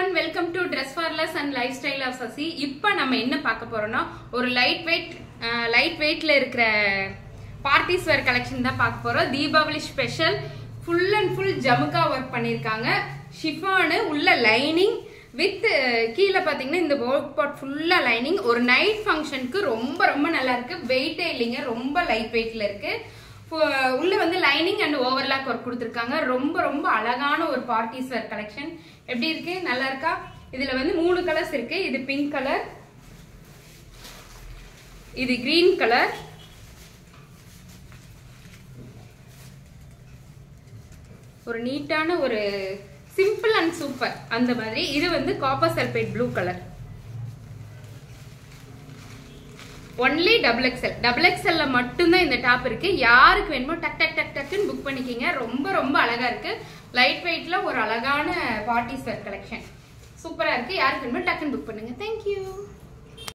everyone, welcome to Dress for Less and Lifestyle of Sasi. இப்போ நம்ம என்ன பார்க்க போறோம்னா ஒரு லைட் வெயிட்ல இருக்கிற பார்ட்டிஸ் வேர் கலெக்ஷன் தான் பார்க்க போறோம். Deepavali special full and full ஜமுக்கா ஒர்க் பண்ணிருக்காங்க. ஷிஃபான் உள்ள லைனிங் வித் கீழே பாத்தீங்கன்னா இந்த ஒர்க் பார்ட் ஃபுல்லா லைனிங். ஒரு நைட் ஃபங்க்ஷனுக்கு ரொம்ப ரொம்ப நல்லா இருக்கு. வெயிட்டே இல்லைங்க, ரொம்ப லைட் வெயிட்ல இருக்கு. உள்ள வந்து லைனிங் அண்ட் ஓவர்லாக் ஒர்க் கொடுத்துருக்காங்க. ரொம்ப ரொம்ப அழகான ஒரு பார்ட்டிஸ் வேர் கலெக்ஷன். எப்படி இருக்கு, நல்லா இருக்கா? இதுல வந்து 3 கலர்ஸ் இருக்கு. இது பிங்க் கலர், இது கிரீன் கலர், ஒரு நீட்டான ஒரு சிம்பிள் அண்ட் சூப்பர் அந்த மாதிரி. இது வந்து copper sulphate blue colour. Only double எக்ஸ்எல்ல மட்டும்தான் இந்த டாப் இருக்கு. யாருக்கு வேணுமோ டக் டக் டக் டக்குன்னு புக் பண்ணிக்கிங்க. ரொம்ப ரொம்ப அழகா இருக்கு. லைட் வெயிட்ல ஒரு அழகான பார்ட்டிஸ் வேர் கலெக்ஷன் சூப்பரா இருக்கு. யாருக்கு வேணுமோ டக்குன்னு புக் பண்ணுங்க. தேங்க்யூ.